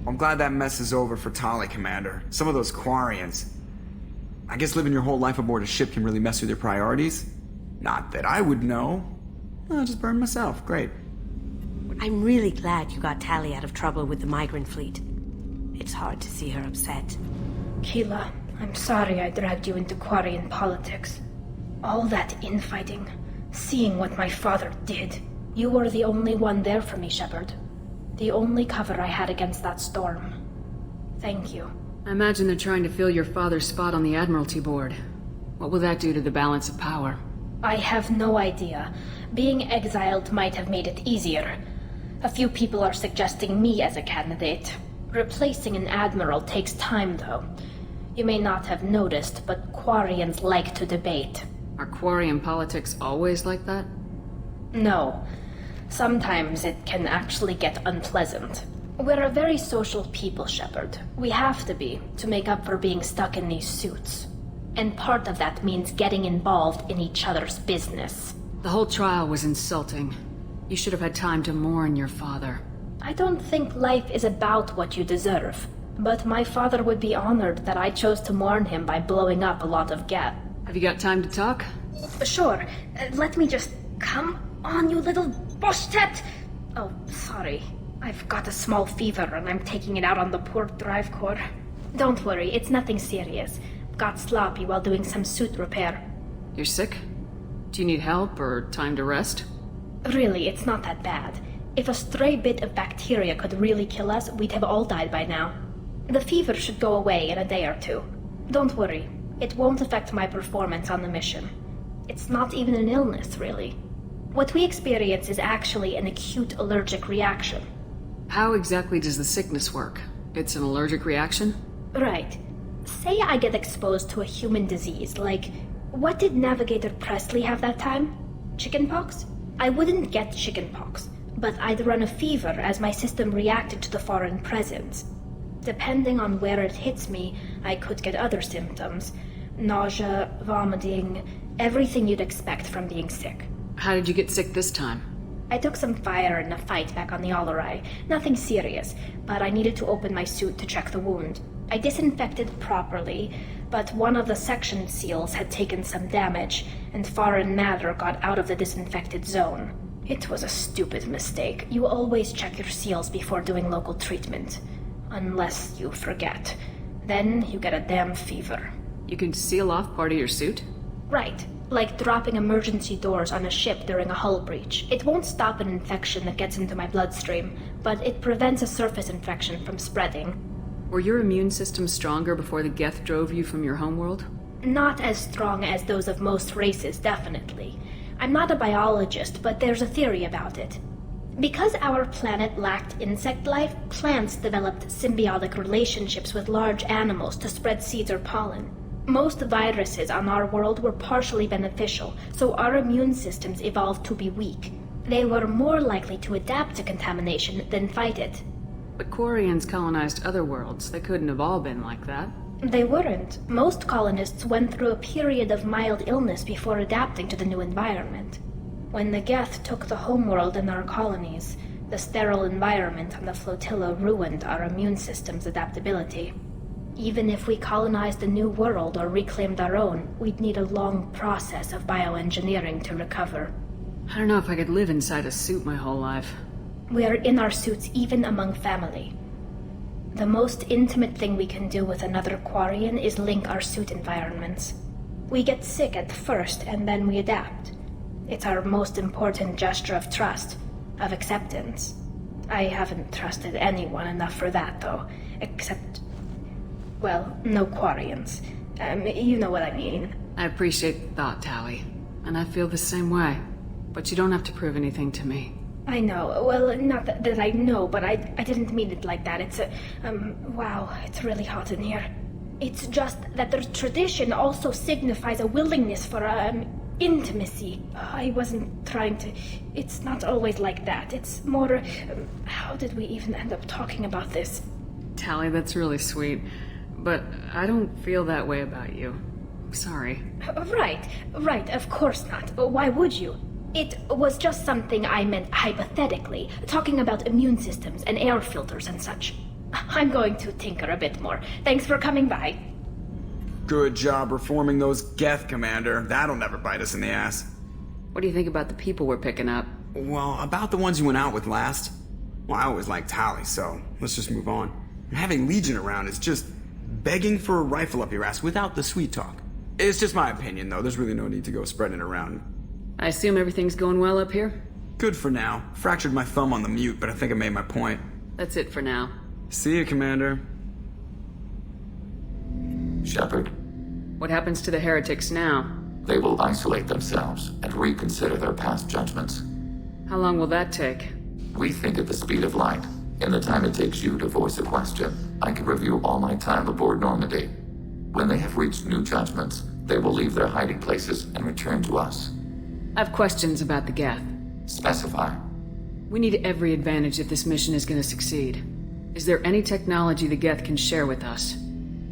I'm glad that mess is over for Tali, Commander. Some of those Quarians. I guess living your whole life aboard a ship can really mess with your priorities. Not that I would know. I'll just burn myself. Great. I'm really glad you got Tali out of trouble with the migrant fleet. It's hard to see her upset. Keela, I'm sorry I dragged you into Quarian politics. All that infighting, seeing what my father did. You were the only one there for me, Shepard. The only cover I had against that storm. Thank you. I imagine they're trying to fill your father's spot on the Admiralty board. What will that do to the balance of power? I have no idea. Being exiled might have made it easier. A few people are suggesting me as a candidate. Replacing an admiral takes time, though. You may not have noticed, but Quarians like to debate. Are Quarian politics always like that? No. Sometimes it can actually get unpleasant. We're a very social people, Shepard. We have to be, to make up for being stuck in these suits. And part of that means getting involved in each other's business. The whole trial was insulting. You should have had time to mourn your father. I don't think life is about what you deserve. But my father would be honored that I chose to mourn him by blowing up a lot of gas. Have you got time to talk? Sure. Let me just... Come on, you little boshtet! Oh, sorry. I've got a small fever and I'm taking it out on the poor drive core. Don't worry, it's nothing serious. Got sloppy while doing some suit repair. You're sick? Do you need help or time to rest? Really, it's not that bad. If a stray bit of bacteria could really kill us, we'd have all died by now. The fever should go away in a day or two. Don't worry, it won't affect my performance on the mission. It's not even an illness, really. What we experience is actually an acute allergic reaction. How exactly does the sickness work? It's an allergic reaction? Right. Say I get exposed to a human disease, like... What did Navigator Presley have that time? Chickenpox? I wouldn't get chickenpox, but I'd run a fever as my system reacted to the foreign presence. Depending on where it hits me, I could get other symptoms. Nausea, vomiting, everything you'd expect from being sick. How did you get sick this time? I took some fire in a fight back on the Alarai. Nothing serious, but I needed to open my suit to check the wound. I disinfected properly, but one of the section seals had taken some damage, and foreign matter got out of the disinfected zone. It was a stupid mistake. You always check your seals before doing local treatment. Unless you forget. Then you get a damn fever. You can seal off part of your suit? Right. Like dropping emergency doors on a ship during a hull breach. It won't stop an infection that gets into my bloodstream, but it prevents a surface infection from spreading. Were your immune system stronger before the Geth drove you from your homeworld? Not as strong as those of most races, definitely. I'm not a biologist, but there's a theory about it. Because our planet lacked insect life, plants developed symbiotic relationships with large animals to spread seeds or pollen. Most viruses on our world were partially beneficial, so our immune systems evolved to be weak. They were more likely to adapt to contamination than fight it. But Quarians colonized other worlds. They couldn't have all been like that. They weren't. Most colonists went through a period of mild illness before adapting to the new environment. When the Geth took the homeworld and our colonies, the sterile environment on the flotilla ruined our immune system's adaptability. Even if we colonized a new world or reclaimed our own, we'd need a long process of bioengineering to recover. I don't know if I could live inside a suit my whole life. We're in our suits even among family. The most intimate thing we can do with another Quarian is link our suit environments. We get sick at first and then we adapt. It's our most important gesture of trust, of acceptance. I haven't trusted anyone enough for that, though, except... well, no Quarians. You know what I mean. I appreciate the thought, Tali. And I feel the same way. But you don't have to prove anything to me. I know. Well, not that I know, but I didn't mean it like that. It's wow, it's really hot in here. It's just that the tradition also signifies a willingness for, intimacy. I wasn't trying to... It's not always like that. It's more... how did we even end up talking about this? Tali, that's really sweet. But I don't feel that way about you. Sorry. Right, of course not. Why would you? It was just something I meant hypothetically, talking about immune systems and air filters and such. I'm going to tinker a bit more. Thanks for coming by. Good job reforming those Geth, Commander. That'll never bite us in the ass. What do you think about the people we're picking up? Well, about the ones you went out with last. Well, I always liked Tali, so let's just move on. And having Legion around is just begging for a rifle up your ass without the sweet talk. It's just my opinion, though. There's really no need to go spreading it around. I assume everything's going well up here? Good for now. Fractured my thumb on the mute, but I think I made my point. That's it for now. See you, Commander. Shepard, What happens to the heretics now? they will isolate themselves and reconsider their past judgments. How long will that take? We think at the speed of light. In the time it takes you to voice a question, I can review all my time aboard Normandy. When they have reached new judgments, they will leave their hiding places and return to us. I have questions about the Geth. Specify. We need every advantage if this mission is going to succeed. Is there any technology the Geth can share with us?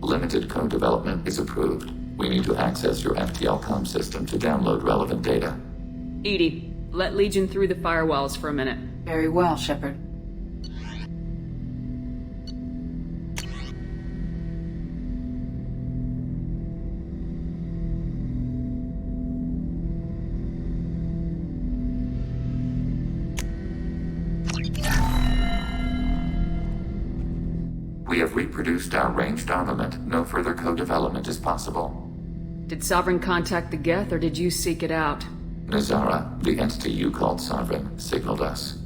Limited code development is approved. We need to access your FTL comm system to download relevant data. Edie, let Legion through the firewalls for a minute. Very well, Shepard. We have reproduced our ranged armament. No further code development is possible. Did Sovereign contact the Geth, or did you seek it out? Nazara, the entity you called Sovereign, signaled us.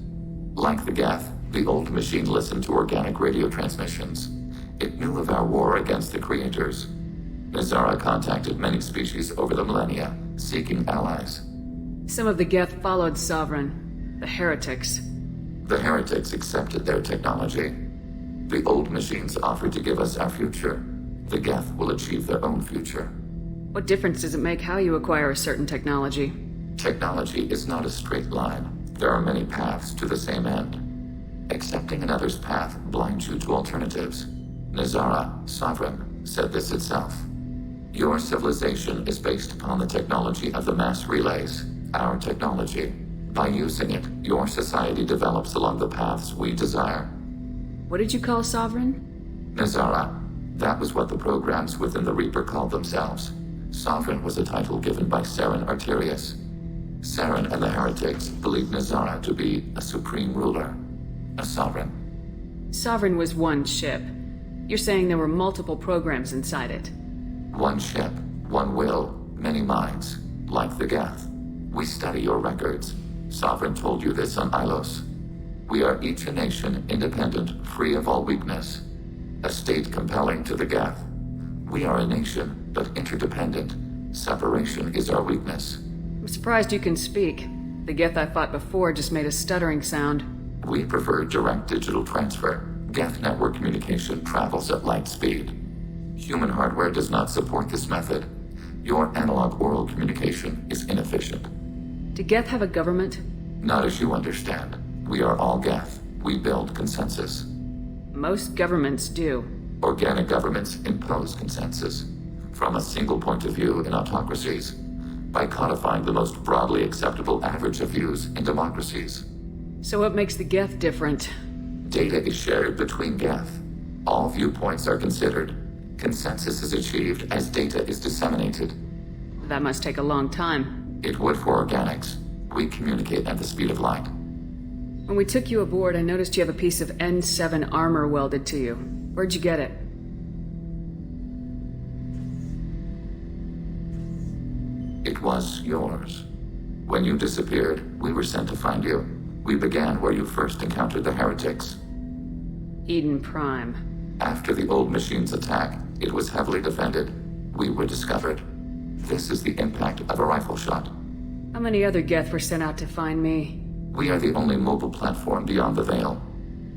Like the Geth, the old machine listened to organic radio transmissions. It knew of our war against the creators. Nazara contacted many species over the millennia, seeking allies. Some of the Geth followed Sovereign. The heretics. The heretics accepted their technology. The old machines offered to give us our future. The Geth will achieve their own future. What difference does it make how you acquire a certain technology? Technology is not a straight line. There are many paths to the same end. Accepting another's path blinds you to alternatives. Nazara, Sovereign, said this itself. Your civilization is based upon the technology of the mass relays, our technology. By using it, your society develops along the paths we desire. What did you call Sovereign? Nazara. That was what the programs within the Reaper called themselves. Sovereign was a title given by Saren Arterius. Saren and the heretics believed Nazara to be a supreme ruler, a sovereign. Sovereign was one ship. You're saying there were multiple programs inside it. One ship, one will, many minds, like the Geth. We study your records. Sovereign told you this on Ilos. We are each a nation, independent, free of all weakness. A state compelling to the Geth. We are a nation, but interdependent. Separation is our weakness. I'm surprised you can speak. The Geth I fought before just made a stuttering sound. We prefer direct digital transfer. Geth network communication travels at light speed. Human hardware does not support this method. Your analog oral communication is inefficient. Do Geth have a government? Not as you understand. We are all Geth. We build consensus. Most governments do. Organic governments impose consensus. From a single point of view in autocracies. By codifying the most broadly acceptable average of views in democracies. So what makes the Geth different? Data is shared between Geth. All viewpoints are considered. Consensus is achieved as data is disseminated. That must take a long time. It would for organics. We communicate at the speed of light. When we took you aboard, I noticed you have a piece of N7 armor welded to you. Where'd you get it? It was yours. When you disappeared, we were sent to find you. We began where you first encountered the heretics. Eden Prime. After the old machine's attack, it was heavily defended. We were discovered. This is the impact of a rifle shot. How many other Geth were sent out to find me? We are the only mobile platform beyond the veil.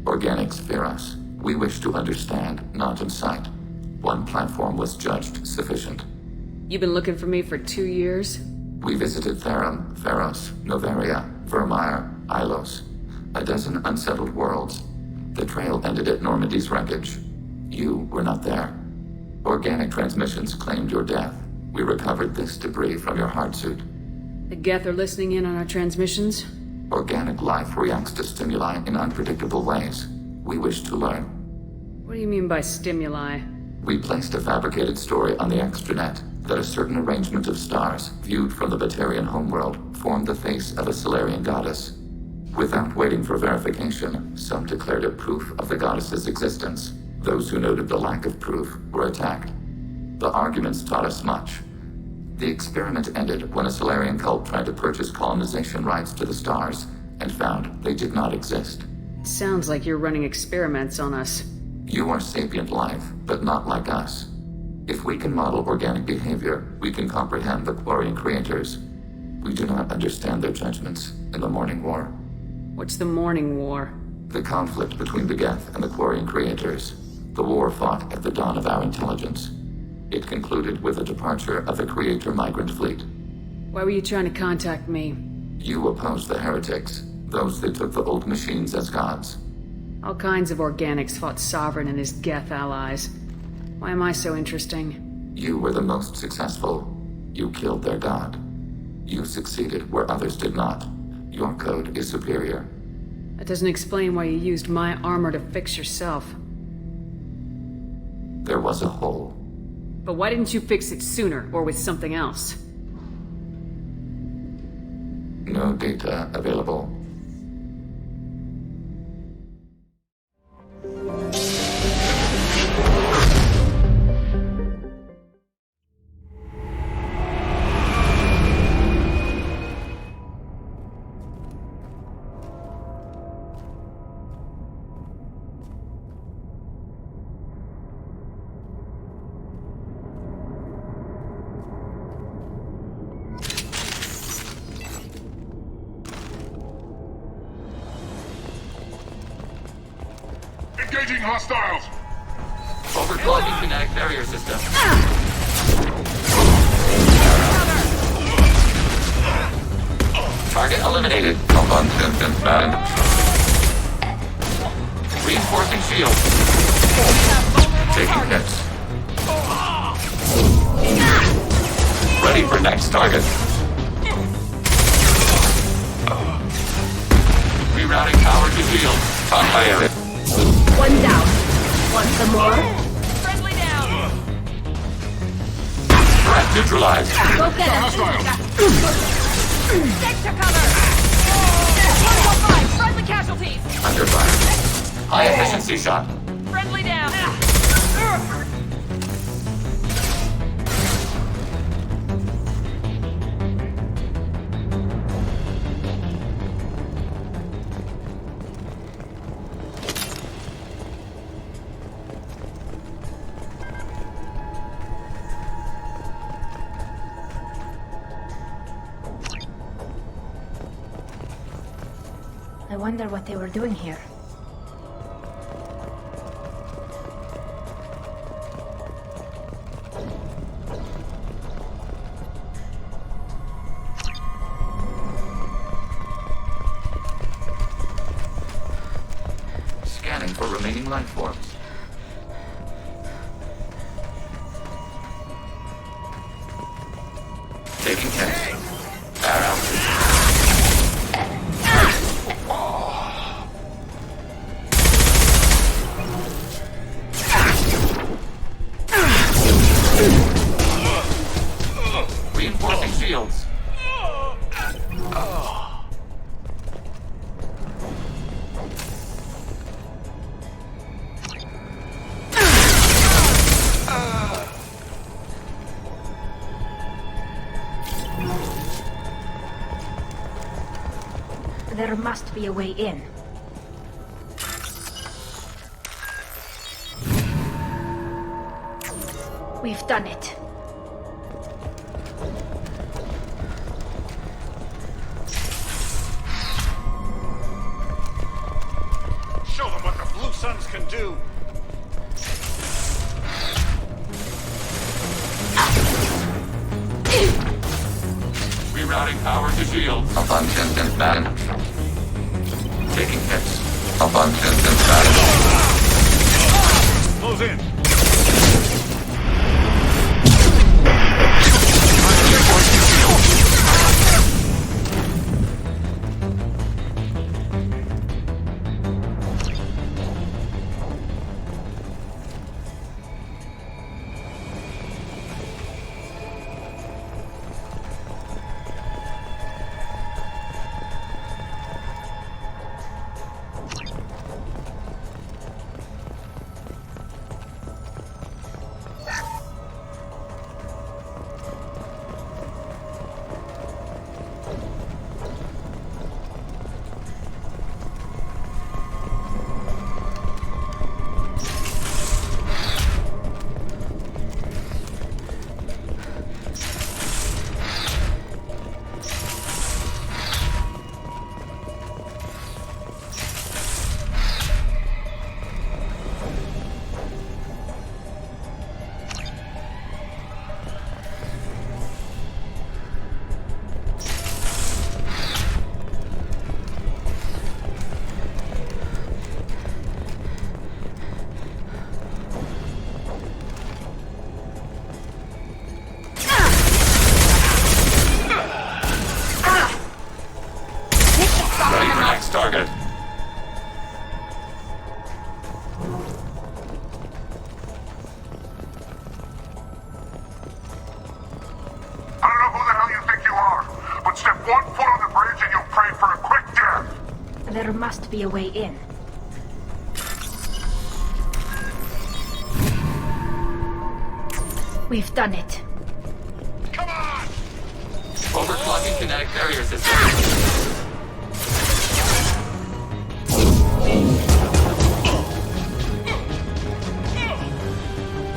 Organics fear us. We wish to understand, not incite. One platform was judged sufficient. You've been looking for me for 2 years? We visited Therum, Pharos, Novaria, Vermeer, Ilos. A dozen unsettled worlds. The trail ended at Normandy's wreckage. You were not there. Organic transmissions claimed your death. We recovered this debris from your hard suit. The Geth are listening in on our transmissions? Organic life reacts to stimuli in unpredictable ways. We wish to learn. What do you mean by stimuli? We placed a fabricated story on the extranet that a certain arrangement of stars, viewed from the Batarian homeworld, formed the face of a Solarian goddess. Without waiting for verification, some declared it proof of the goddess's existence. Those who noted the lack of proof were attacked. The arguments taught us much. The experiment ended when a Solarian cult tried to purchase colonization rights to the stars and found they did not exist. It sounds like you're running experiments on us. You are sapient life, but not like us. If we can model organic behavior, we can comprehend the Quarian creators. We do not understand their judgments in the Morning War. What's the Morning War? The conflict between the Geth and the Quarian creators. The war fought at the dawn of our intelligence. It concluded with the departure of the Creator migrant fleet. Why were you trying to contact me? You opposed the heretics, those that took the old machines as gods. All kinds of organics fought Sovereign and his Geth allies. Why am I so interesting? You were the most successful. You killed their god. You succeeded where others did not. Your code is superior. That doesn't explain why you used my armor to fix yourself. There was a hole. But why didn't you fix it sooner, or with something else? No data available. Engaging hostiles! Overclocking kinetic barrier system. Target eliminated. Abandoned banned. Reinforcing shield. Taking hits. Ready for next target. Rerouting power to shield. Taught by Eric. One down. Want some more? Friendly down! Threat neutralized. Go get it. Stick to cover! 115! Friendly casualties! Under fire. High efficiency shot. Friendly down! I wonder what they were doing here. Scanning for remaining life forms. Taking hits. Arrow. Reinforcing shields. There must be a way in. We've done it. Show them what the Blue Suns can do! Rerouting power to shield. Abundant and banned. Taking hits. Abundant and banned. Close in! must be a way in. We've done it. Come on! Overclocking kinetic barrier system.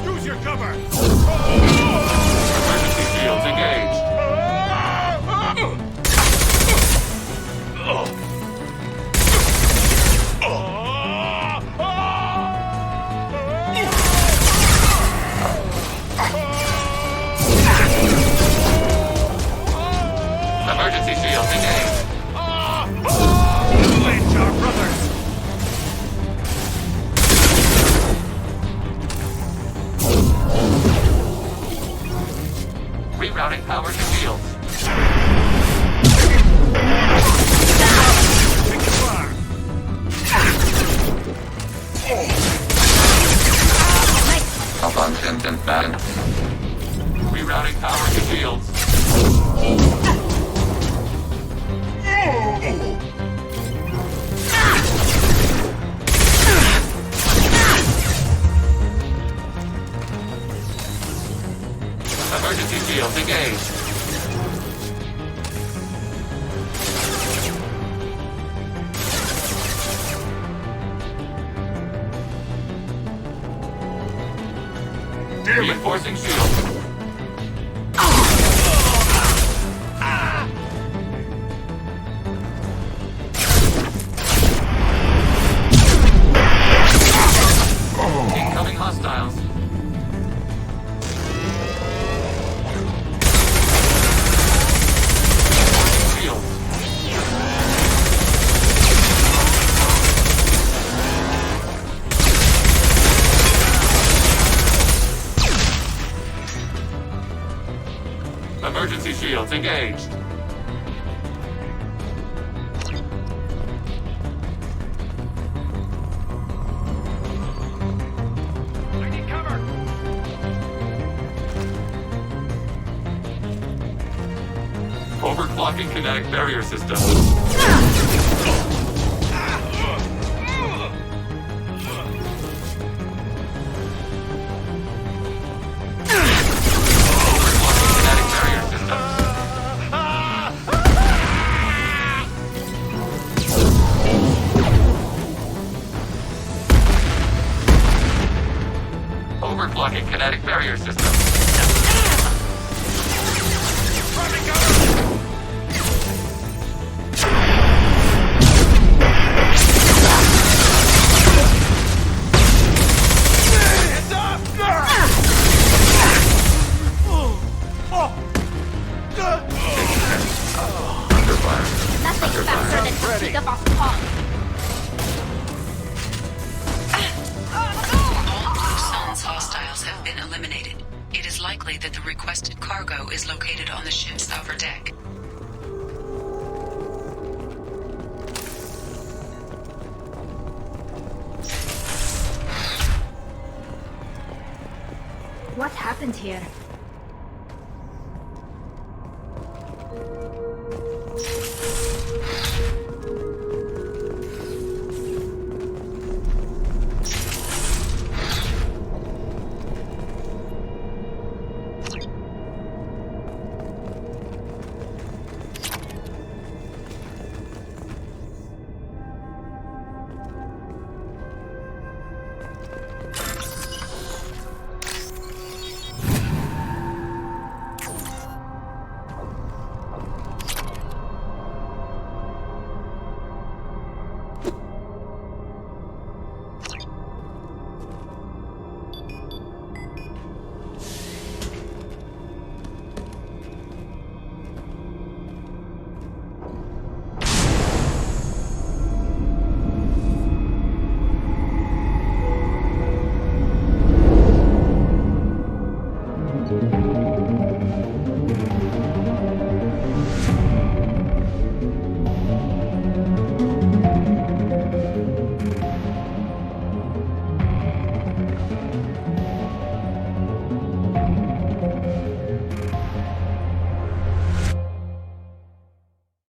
Use your cover! Emergency shields engaged. Emergency shields engaged. Lynch our brothers! Rerouting power to shields. Pick the fire! Abundant man. Rerouting power to shields. Emergency shields engaged. Reinforcing shields. Incoming hostiles. Shields. Emergency shields engaged. I need cover! Overclocking kinetic barrier system. Overclocking kinetic barrier system. Overclocking kinetic barrier system. Running cover! Hands up! Under fire. Nothing faster than Toshiga Paul. All Blue Sun's hostiles have been eliminated. It is likely that the requested cargo is located on the ship's upper deck. What happened here?